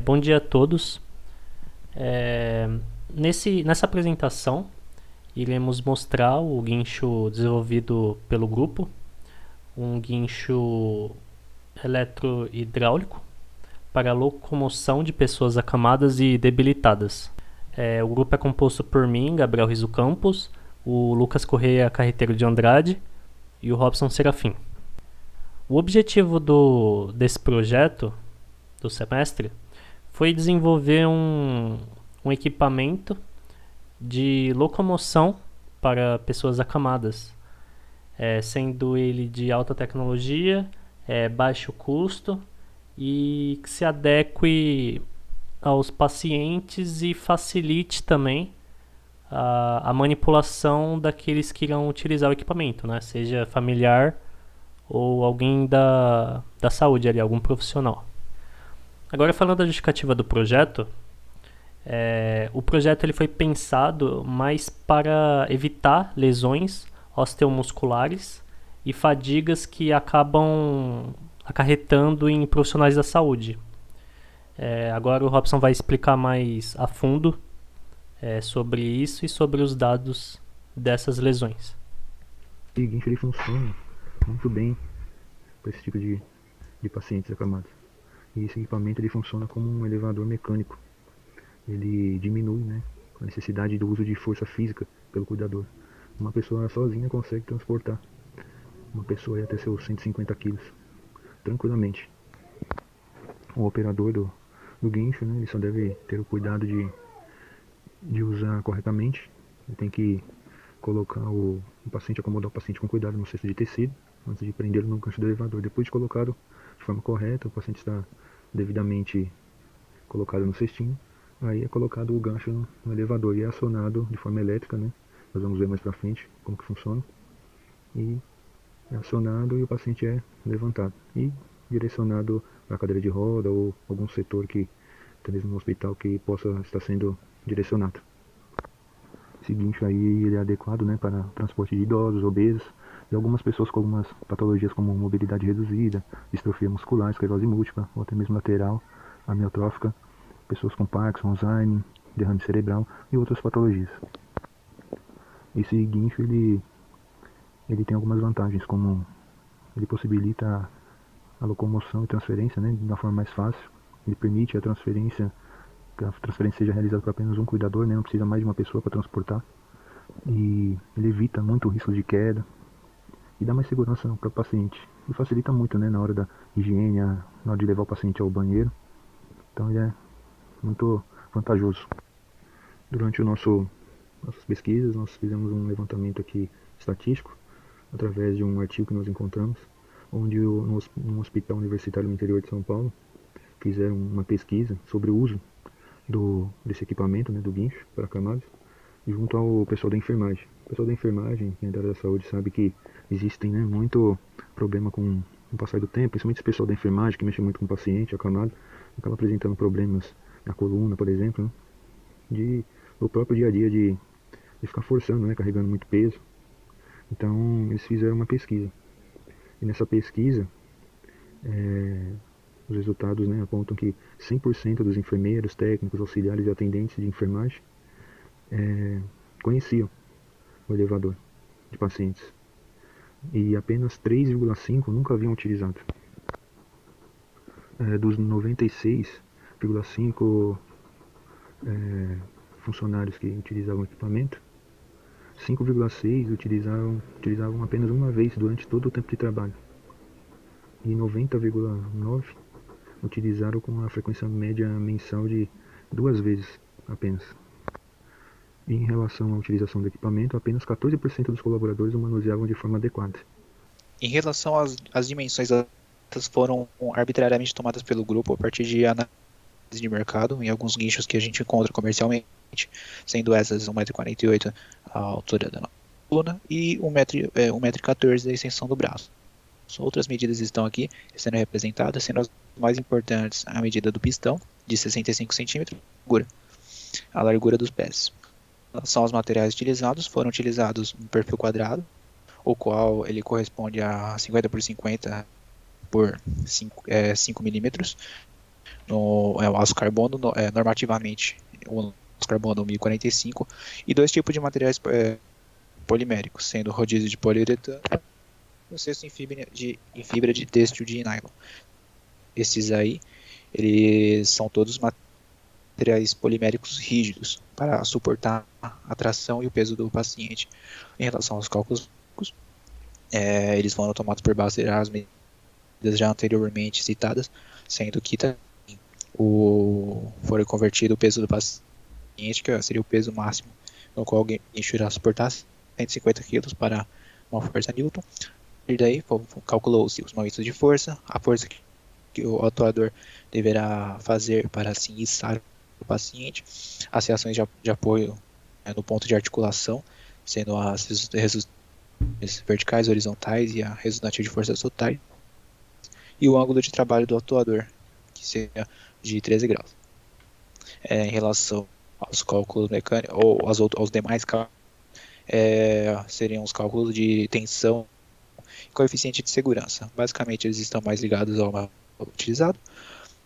Bom dia a todos. É, nessa apresentação, iremos mostrar o guincho desenvolvido pelo grupo, um guincho eletrohidráulico para locomoção de pessoas acamadas e debilitadas. O grupo é composto por mim, Gabriel Riso Campos, o Lucas Correia Carreteiro de Andrade e o Robson Serafim. O objetivo desse projeto do semestre foi desenvolver um equipamento de locomoção para pessoas acamadas, sendo ele de alta tecnologia, baixo custo e que se adeque aos pacientes e facilite também a manipulação daqueles que irão utilizar o equipamento, né? Seja familiar ou alguém da saúde ali, algum profissional. Agora falando da justificativa do projeto, o projeto ele foi pensado mais para evitar lesões osteomusculares e fadigas que acabam acarretando em profissionais da saúde. Agora o Robson vai explicar mais a fundo sobre isso e sobre os dados dessas lesões. O seguinte, ele funciona muito bem para esse tipo de pacientes acamados. E esse equipamento ele funciona como um elevador mecânico. Ele diminui, né, a necessidade do uso de força física pelo cuidador. Uma pessoa sozinha consegue transportar uma pessoa até seus 150 quilos, tranquilamente. O operador do guincho, né, ele só deve ter o cuidado de usar corretamente. Ele tem que colocar o paciente, acomodar o paciente com cuidado no cesto de tecido, antes de prendê-lo no gancho do elevador. Depois de colocado de forma correta, o paciente está devidamente colocado no cestinho, aí é colocado o gancho no elevador e é acionado de forma elétrica, né? Nós vamos ver mais pra frente como que funciona. E é acionado e o paciente é levantado e direcionado para a cadeira de roda ou algum setor que, até mesmo no hospital, que possa estar sendo direcionado. Esse guincho aí ele é adequado, né, para transporte de idosos, obesos e algumas pessoas com algumas patologias como mobilidade reduzida, distrofia muscular, esclerose múltipla ou até mesmo lateral, amiotrófica, pessoas com Parkinson, Alzheimer, derrame cerebral e outras patologias. Esse guincho ele tem algumas vantagens, como ele possibilita a locomoção e transferência, né, de uma forma mais fácil. Ele permite que a transferência seja realizada por apenas um cuidador, né, não precisa mais de uma pessoa para transportar. E ele evita muito o risco de queda e dá mais segurança para o paciente. E facilita muito, né, na hora da higiene, na hora de levar o paciente ao banheiro. Então ele é muito vantajoso. Durante nossas pesquisas, nós fizemos um levantamento aqui estatístico, através de um artigo que nós encontramos, onde num hospital universitário no interior de São Paulo, fizeram uma pesquisa sobre o uso desse equipamento, né, do guincho para acamados, junto ao pessoal da enfermagem. O pessoal da enfermagem, quem é da área da saúde, sabe que existem, né, muito problema com o passar do tempo, principalmente esse pessoal da enfermagem que mexe muito com o paciente acamado, acaba apresentando problemas na coluna, por exemplo, né, do próprio dia a dia de ficar forçando, né, carregando muito peso. Então eles fizeram uma pesquisa. E nessa pesquisa, os resultados, né, apontam que 100% dos enfermeiros, técnicos, auxiliares e atendentes de enfermagem conheciam o elevador de pacientes. E apenas 3,5% nunca haviam utilizado. Dos 96,5% funcionários que utilizavam o equipamento, 5,6% utilizavam apenas uma vez durante todo o tempo de trabalho. E 90,9% utilizaram com a frequência média mensal de 2 vezes apenas. E em relação à utilização do equipamento, apenas 14% dos colaboradores o manuseavam de forma adequada. Em relação às dimensões, elas foram arbitrariamente tomadas pelo grupo a partir de análise de mercado em alguns guinchos que a gente encontra comercialmente, sendo essas 1,48 m a altura da coluna e 1,14 m a extensão do braço. Outras medidas estão aqui sendo representadas, sendo as mais importantes a medida do pistão, de 65 cm, a largura dos pés. Em relação aos materiais utilizados, foram utilizados um perfil quadrado, o qual ele corresponde a 50 por 50 por 5 milímetros, o aço carbono, normativamente o aço carbono 1045, e dois tipos de materiais poliméricos, sendo o rodízio de poliuretano e o cesto em fibra de têxtil de nylon. Esses aí, eles são todos materiais poliméricos rígidos para suportar a tração e o peso do paciente. Em relação aos cálculos, eles foram tomados por base as medidas já anteriormente citadas, sendo que foi convertido o peso do paciente, que seria o peso máximo no qual alguém irá suportar 150 kg para uma força Newton. E daí calculou-se os momentos de força, a força que o atuador deverá fazer para assim içar o paciente, as reações de apoio no ponto de articulação, sendo as resultantes verticais, horizontais e a resultante de forças totais, e o ângulo de trabalho do atuador, que seria de 13 graus. Em relação aos cálculos mecânicos, ou aos demais cálculos, seriam os cálculos de tensão e coeficiente de segurança. Basicamente, eles estão mais ligados ao utilizado,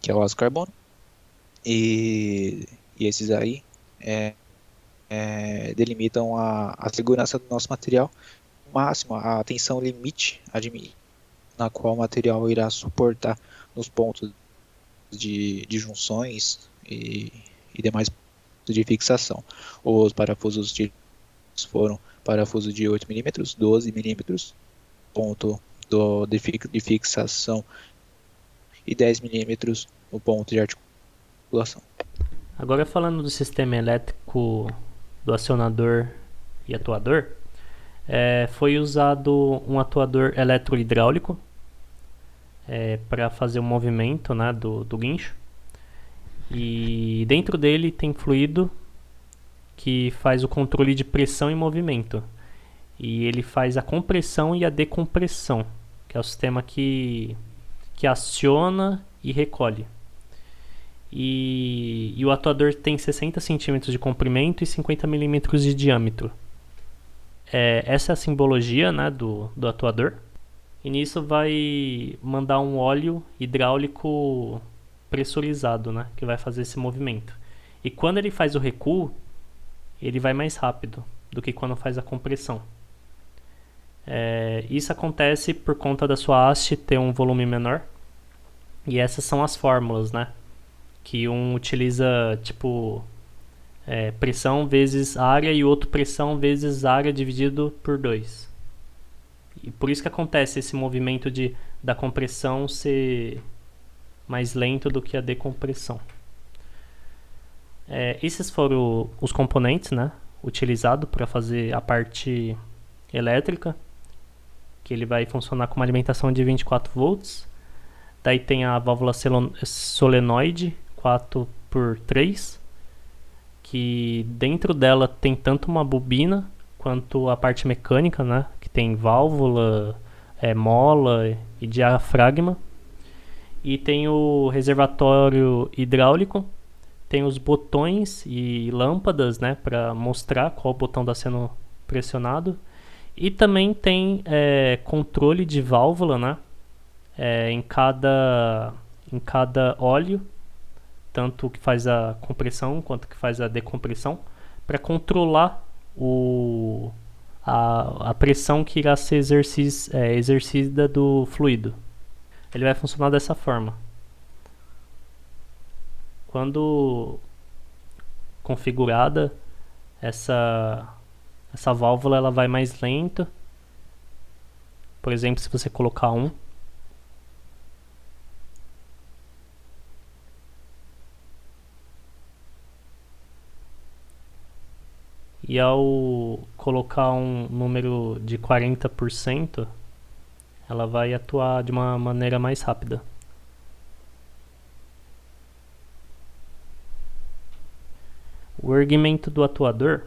que é o aço carbono, e esses aí delimitam a segurança do nosso material, máximo a tensão limite na qual o material irá suportar nos pontos de junções e demais pontos de fixação. Os parafusos utilizados foram parafuso de 8 mm, 12 mm, ponto de fixação, e 10 mm no ponto de articulação. Agora, falando do sistema elétrico do acionador e atuador, foi usado um atuador eletrohidráulico para fazer o movimento, né, do guincho, e dentro dele tem fluido que faz o controle de pressão e movimento, e ele faz a compressão e a decompressão, que é o sistema que aciona e recolhe. E o atuador tem 60 centímetros de comprimento e 50 milímetros de diâmetro. Essa é a simbologia, né, do atuador. E nisso vai mandar um óleo hidráulico pressurizado, né, que vai fazer esse movimento. E quando ele faz o recuo, ele vai mais rápido do que quando faz a compressão. Isso acontece por conta da sua haste ter um volume menor. E essas são as fórmulas, né? Que um utiliza tipo pressão vezes área e o outro pressão vezes área dividido por 2. E por isso que acontece esse movimento da compressão ser mais lento do que a decompressão. Esses foram os componentes, né, utilizados para fazer a parte elétrica, que ele vai funcionar com uma alimentação de 24 volts. Daí tem a válvula solenoide 4x3, que dentro dela tem tanto uma bobina quanto a parte mecânica, né, que tem válvula, mola e diafragma. E tem o reservatório hidráulico, tem os botões e lâmpadas, né, para mostrar qual botão está sendo pressionado. E também tem controle de válvula, né, em cada óleo, tanto que faz a compressão quanto que faz a decompressão, para controlar a pressão que irá ser exercida do fluido. Ele vai funcionar dessa forma. Quando configurada, essa válvula ela vai mais lenta. Por exemplo, se você colocar 1, e ao colocar um número de 40%, ela vai atuar de uma maneira mais rápida. O erguimento do atuador,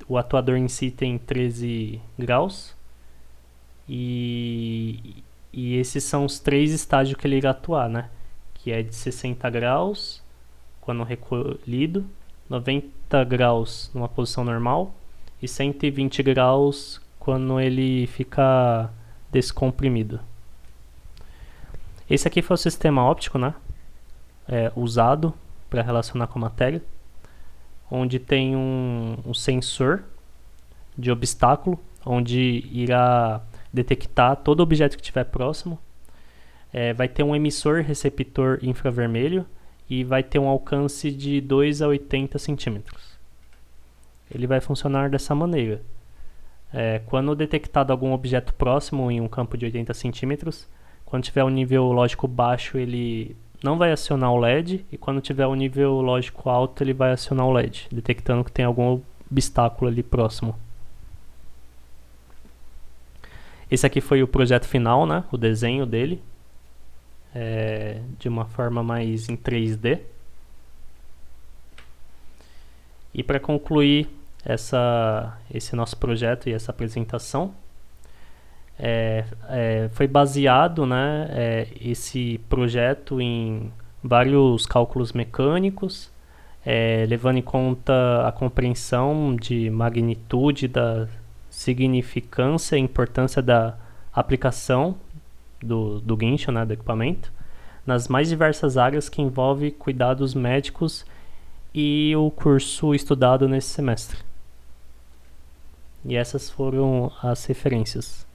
o atuador em si tem 13 graus, e esses são os 3 estágios que ele irá atuar, né? Que é de 60 graus quando recolhido, 90 graus numa posição normal e 120 graus quando ele fica descomprimido. Esse aqui foi o sistema óptico, né? Usado para relacionar com a matéria, onde tem um sensor de obstáculo, onde irá detectar todo objeto que estiver próximo. Vai ter um emissor receptor infravermelho e vai ter um alcance de 2 a 80 centímetros. Ele vai funcionar dessa maneira. Quando detectado algum objeto próximo em um campo de 80 centímetros, quando tiver um nível lógico baixo, ele não vai acionar o LED, e quando tiver um nível lógico alto, ele vai acionar o LED, detectando que tem algum obstáculo ali próximo. Esse aqui foi o projeto final, né? O desenho dele, de uma forma mais em 3D. E para concluir esse nosso projeto e essa apresentação, foi baseado, né, esse projeto em vários cálculos mecânicos, levando em conta a compreensão de magnitude, da significância e importância da aplicação do guincho, né, do equipamento, nas mais diversas áreas que envolvem cuidados médicos e o curso estudado nesse semestre. E essas foram as referências.